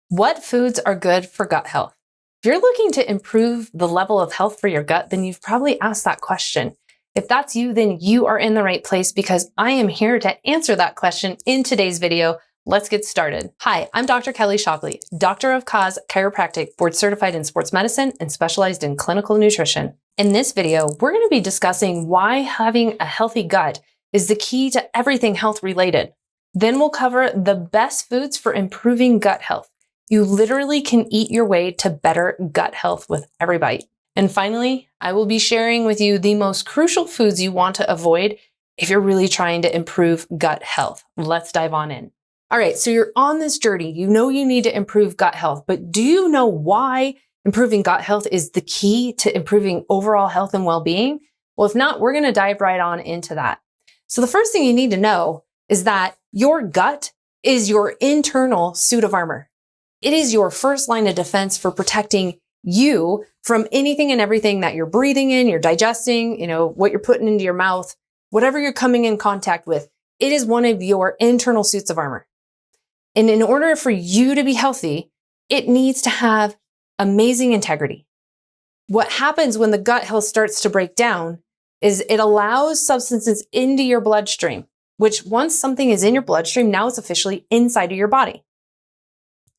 What foods are good for gut health? If you're looking to improve the level of health for your gut, then you've probably asked that question. If that's you, then you are in the right place because I am here to answer that question in today's video. Let's get started. Hi, I'm Dr. Kelly Shockley, Doctor of Cause Chiropractic, board certified in sports medicine and specialized in clinical nutrition. In this video, we're going to be discussing why having a healthy gut is the key to everything health related. Then we'll cover the best foods for improving gut health. You literally can eat your way to better gut health with every bite. And finally, I will be sharing with you the most crucial foods you want to avoid if you're really trying to improve gut health. Let's dive on in. All right, so you're on this journey. You know you need to improve gut health, but do you know why improving gut health is the key to improving overall health and well-being? Well, if not, we're going to dive right on into that. So the first thing you need to know is that your gut is your internal suit of armor. It is your first line of defense for protecting you from anything and everything that you're breathing in, you're digesting, what you're putting into your mouth, whatever you're coming in contact with. It is one of your internal suits of armor. And in order for you to be healthy, it needs to have amazing integrity. What happens when the gut health starts to break down is it allows substances into your bloodstream, which once something is in your bloodstream, now it's officially inside of your body.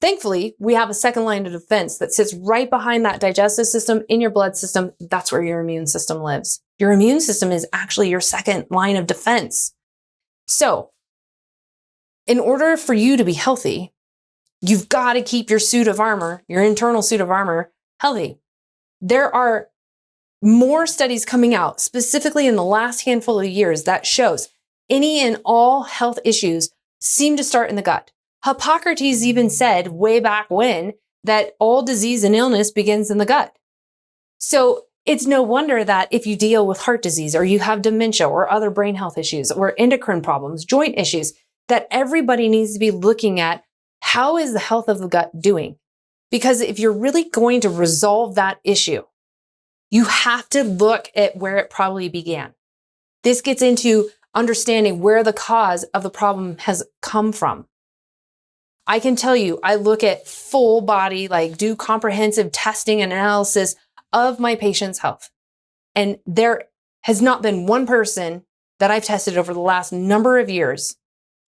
Thankfully, we have a second line of defense that sits right behind that digestive system in your blood system. That's where your immune system lives. Your immune system is actually your second line of defense. So, in order for you to be healthy, you've got to keep your suit of armor, your internal suit of armor, healthy. There are more studies coming out, specifically in the last handful of years, that shows any and all health issues seem to start in the gut. Hippocrates even said way back when that all disease and illness begins in the gut. So it's no wonder that if you deal with heart disease or you have dementia or other brain health issues or endocrine problems, joint issues, that everybody needs to be looking at how is the health of the gut doing? Because if you're really going to resolve that issue, you have to look at where it probably began. This gets into understanding where the cause of the problem has come from. I can tell you, I look at full body, do comprehensive testing and analysis of my patient's health. And there has not been one person that I've tested over the last number of years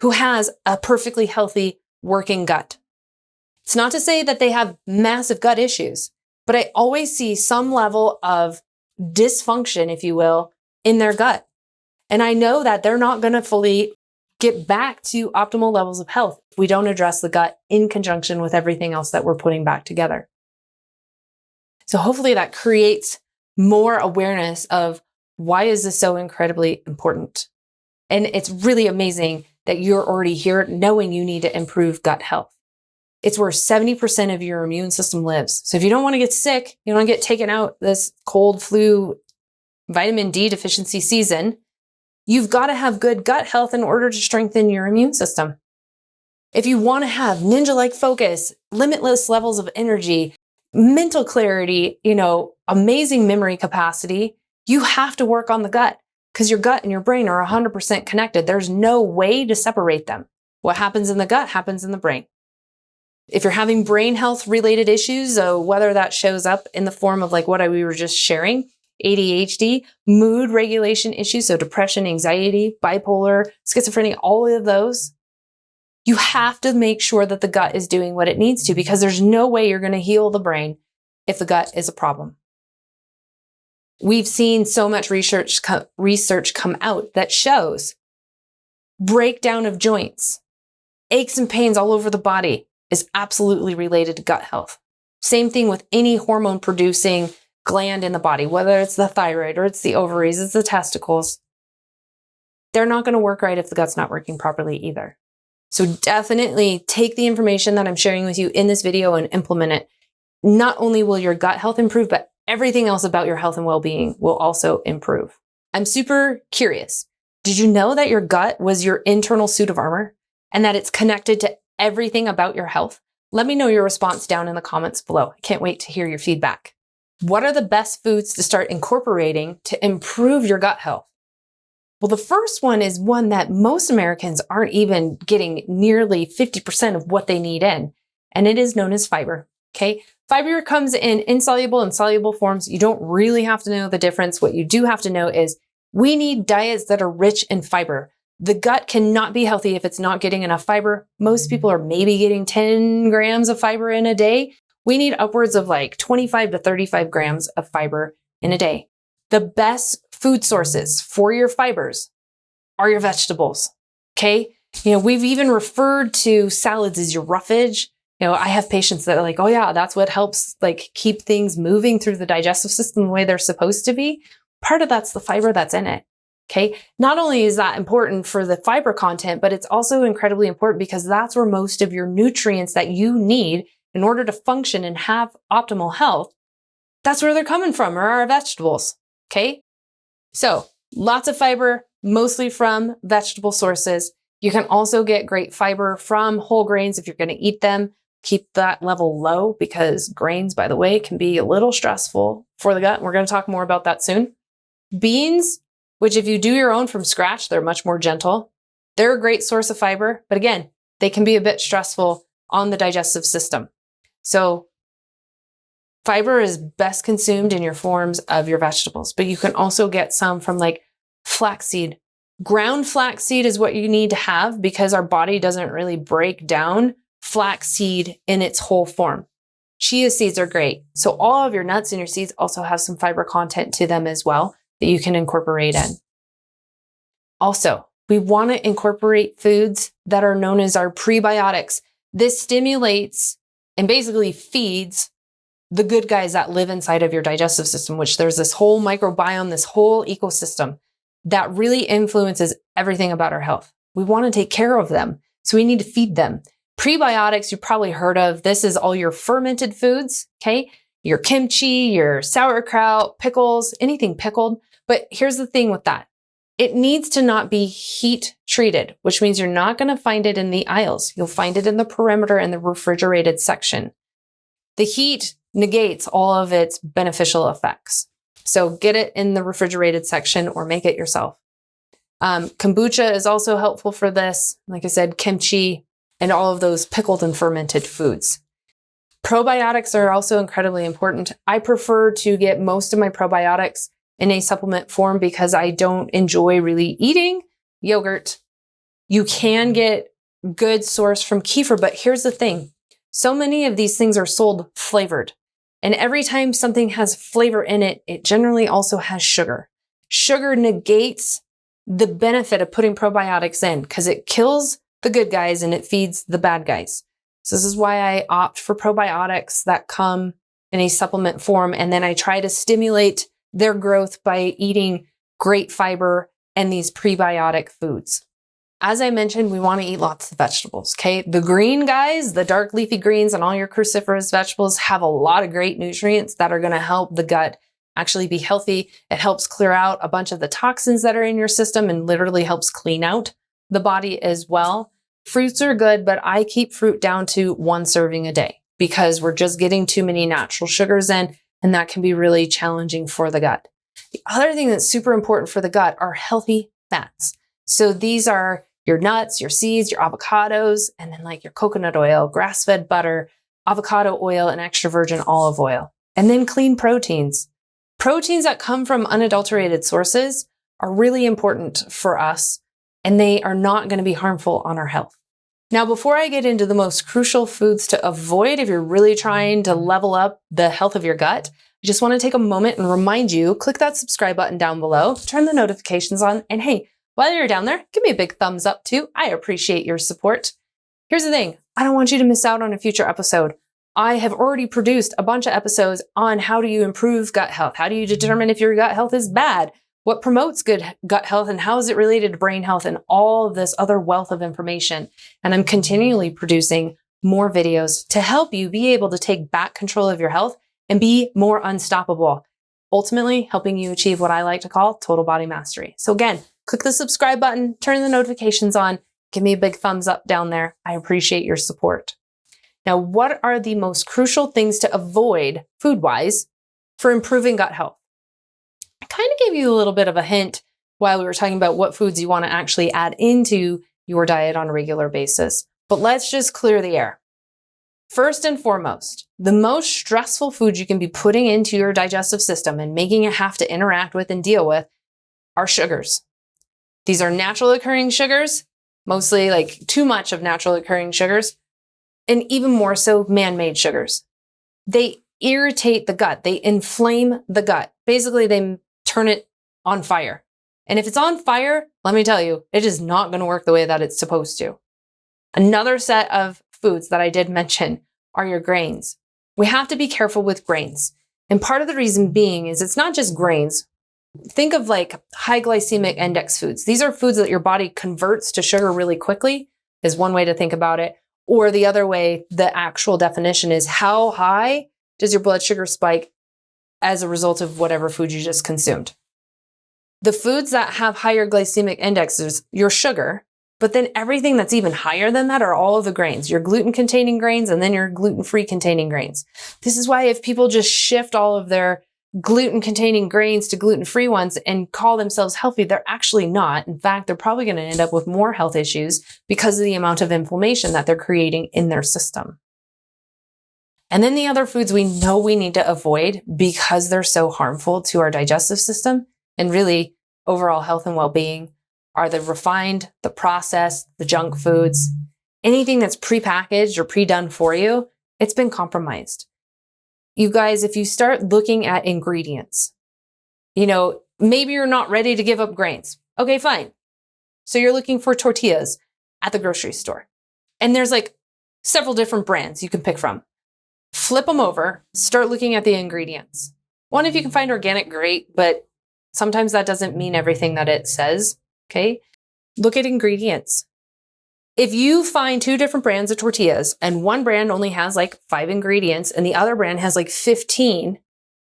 who has a perfectly healthy working gut. It's not to say that they have massive gut issues, but I always see some level of dysfunction, if you will, in their gut. And I know that they're not going to fully get back to optimal levels of health if we don't address the gut in conjunction with everything else that we're putting back together. So hopefully that creates more awareness of why is this so incredibly important. And it's really amazing that you're already here knowing you need to improve gut health. It's where 70% of your immune system lives. So if you don't want to get sick, you don't want to get taken out this cold, flu, vitamin D deficiency season, you've got to have good gut health in order to strengthen your immune system. If you want to have ninja-like focus, limitless levels of energy, mental clarity, amazing memory capacity, you have to work on the gut because your gut and your brain are 100% connected. There's no way to separate them. What happens in the gut happens in the brain. If you're having brain health related issues, whether that shows up in the form of what we were just sharing, ADHD, mood regulation issues, so depression, anxiety, bipolar, schizophrenia, all of those, you have to make sure that the gut is doing what it needs to because there's no way you're going to heal the brain if the gut is a problem. We've seen so much research come out that shows breakdown of joints, aches and pains all over the body is absolutely related to gut health. Same thing with any hormone producing gland in the body, whether it's the thyroid or it's the ovaries, it's the testicles. They're not going to work right if the gut's not working properly either. So definitely take the information that I'm sharing with you in this video and implement it. Not only will your gut health improve, but everything else about your health and well-being will also improve. I'm super curious. Did you know that your gut was your internal suit of armor and that it's connected to everything about your health? Let me know your response down in the comments below. I can't wait to hear your feedback. What are the best foods to start incorporating to improve your gut health? Well, the first one is one that most Americans aren't even getting nearly 50% of what they need in, and it is known as fiber. Okay. Fiber comes in insoluble and soluble forms. You don't really have to know the difference. What you do have to know is we need diets that are rich in fiber. The gut cannot be healthy if it's not getting enough fiber. Most people are maybe getting 10 grams of fiber in a day. We need upwards of like 25 to 35 grams of fiber in a day. The best food sources for your fibers are your vegetables. Okay. We've even referred to salads as your roughage. I have patients that are like, oh yeah, that's what helps like keep things moving through the digestive system the way they're supposed to be. Part of that's the fiber that's in it. Okay. Not only is that important for the fiber content, but it's also incredibly important because that's where most of your nutrients that you need in order to function and have optimal health, that's where they're coming from, are our vegetables. Okay. So lots of fiber, mostly from vegetable sources. You can also get great fiber from whole grains if you're going to eat them. Keep that level low because grains, by the way, can be a little stressful for the gut. We're going to talk more about that soon. Beans, which if you do your own from scratch, they're much more gentle. They're a great source of fiber, but again, they can be a bit stressful on the digestive system. So fiber is best consumed in your forms of your vegetables, but you can also get some from like flaxseed. Ground flaxseed is what you need to have because our body doesn't really break down flaxseed in its whole form. Chia seeds are great. So all of your nuts and your seeds also have some fiber content to them as well that you can incorporate in. Also, we want to incorporate foods that are known as our prebiotics. This stimulates and basically feeds the good guys that live inside of your digestive system, which there's this whole microbiome, this whole ecosystem that really influences everything about our health. We want to take care of them, so we need to feed them. Prebiotics, you've probably heard of. This is all your fermented foods, okay? Your kimchi, your sauerkraut, pickles, anything pickled. But here's the thing with that. It needs to not be heat treated, which means you're not going to find it in the aisles. You'll find it in the perimeter and the refrigerated section. The heat negates all of its beneficial effects. So get it in the refrigerated section or make it yourself. Kombucha is also helpful for this. Like I said, kimchi and all of those pickled and fermented foods. Probiotics are also incredibly important. I prefer to get most of my probiotics in a supplement form because I don't enjoy really eating yogurt. You can get good source from kefir, but here's the thing. So many of these things are sold flavored. And every time something has flavor in it, it generally also has sugar. Sugar negates the benefit of putting probiotics in because it kills the good guys and it feeds the bad guys. So this is why I opt for probiotics that come in a supplement form. And then I try to stimulate their growth by eating great fiber and these prebiotic foods. As I mentioned, we want to eat lots of vegetables, okay? The green guys, the dark leafy greens and all your cruciferous vegetables have a lot of great nutrients that are going to help the gut actually be healthy. It helps clear out a bunch of the toxins that are in your system and literally helps clean out the body as well. Fruits are good, but I keep fruit down to 1 serving a day because we're just getting too many natural sugars in, and that can be really challenging for the gut. The other thing that's super important for the gut are healthy fats. So these are your nuts, your seeds, your avocados, and then like your coconut oil, grass-fed butter, avocado oil, and extra virgin olive oil. And then clean proteins. Proteins that come from unadulterated sources are really important for us, and they are not going to be harmful on our health. Now, before I get into the most crucial foods to avoid if you're really trying to level up the health of your gut, I just want to take a moment and remind you, click that subscribe button down below, turn the notifications on, and hey, while you're down there, give me a big thumbs up too. I appreciate your support. Here's the thing. I don't want you to miss out on a future episode. I have already produced a bunch of episodes on how do you improve gut health? How do you determine if your gut health is bad? What promotes good gut health and how is it related to brain health and all of this other wealth of information? And I'm continually producing more videos to help you be able to take back control of your health and be more unstoppable, ultimately helping you achieve what I like to call total body mastery. So again, click the subscribe button, turn the notifications on, give me a big thumbs up down there. I appreciate your support. Now, what are the most crucial things to avoid food-wise for improving gut health? I kind of gave you a little bit of a hint while we were talking about what foods you want to actually add into your diet on a regular basis, but let's just clear the air. First and foremost, the most stressful food you can be putting into your digestive system and making it have to interact with and deal with are sugars. These are natural occurring sugars, mostly like too much of natural occurring sugars, and even more so man-made sugars. They irritate the gut. They inflame the gut. Basically, they turn it on fire. And if it's on fire, let me tell you, it is not going to work the way that it's supposed to. Another set of foods that I did mention are your grains. We have to be careful with grains. And part of the reason being is it's not just grains. Think of like high glycemic index foods. These are foods that your body converts to sugar really quickly, is one way to think about it. Or the other way, the actual definition is how high does your blood sugar spike as a result of whatever food you just consumed. The foods that have higher glycemic indexes, your sugar, but then everything that's even higher than that are all of the grains, your gluten-containing grains and then your gluten-free containing grains. This is why if people just shift all of their gluten-containing grains to gluten-free ones and call themselves healthy, they're actually not. In fact, they're probably going to end up with more health issues because of the amount of inflammation that they're creating in their system. And then the other foods we know we need to avoid because they're so harmful to our digestive system and really overall health and well-being are the refined, the processed, the junk foods, anything that's prepackaged or pre-done for you, it's been compromised. You guys, if you start looking at ingredients, maybe you're not ready to give up grains. Okay, fine. So you're looking for tortillas at the grocery store. And there's like several different brands you can pick from. Flip them over, start looking at the ingredients. One, if you can find organic, great, but sometimes that doesn't mean everything that it says. Okay. Look at ingredients. If you find two different brands of tortillas and one brand only has like 5 ingredients and the other brand has like 15,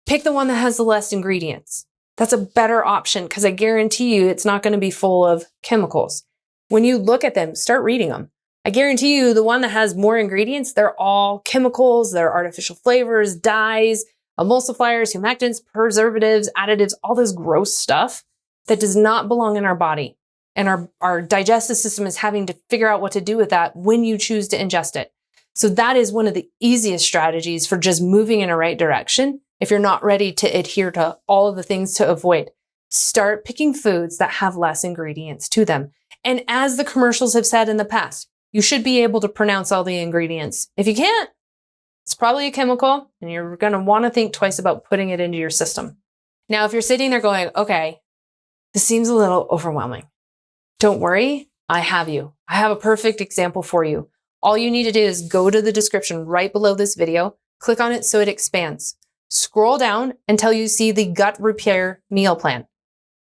pick the one that has the less ingredients. That's a better option because I guarantee you it's not going to be full of chemicals. When you look at them, start reading them. I guarantee you the one that has more ingredients, they're all chemicals, they're artificial flavors, dyes, emulsifiers, humectants, preservatives, additives, all this gross stuff that does not belong in our body. And our digestive system is having to figure out what to do with that when you choose to ingest it. So that is one of the easiest strategies for just moving in a right direction. If you're not ready to adhere to all of the things to avoid, start picking foods that have less ingredients to them. And as the commercials have said in the past, you should be able to pronounce all the ingredients. If you can't, it's probably a chemical and you're going to want to think twice about putting it into your system. Now, if you're sitting there going, okay, this seems a little overwhelming. Don't worry, I have you. I have a perfect example for you. All you need to do is go to the description right below this video, click on it so it expands. Scroll down until you see the gut repair meal plan.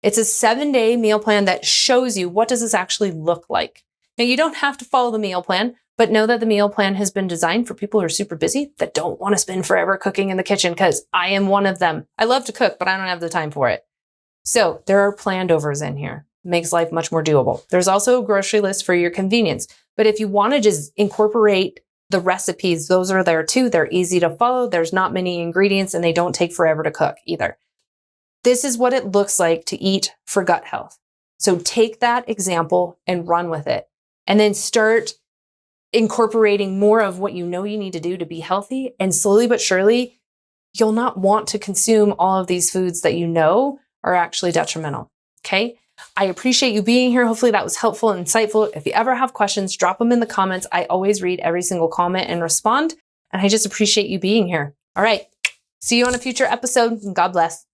It's a 7-day meal plan that shows you what does this actually look like. Now, you don't have to follow the meal plan, but know that the meal plan has been designed for people who are super busy that don't want to spend forever cooking in the kitchen because I am one of them. I love to cook, but I don't have the time for it. So there are planned overs in here. Makes life much more doable. There's also a grocery list for your convenience. But if you want to just incorporate the recipes, those are there too. They're easy to follow. There's not many ingredients and they don't take forever to cook either. This is what it looks like to eat for gut health. So take that example and run with it. And then start incorporating more of what you know you need to do to be healthy. And slowly but surely, you'll not want to consume all of these foods that you know are actually detrimental. Okay? I appreciate you being here. Hopefully that was helpful and insightful. If you ever have questions, drop them in the comments. I always read every single comment and respond. And I just appreciate you being here. All right. See you on a future episode. God bless.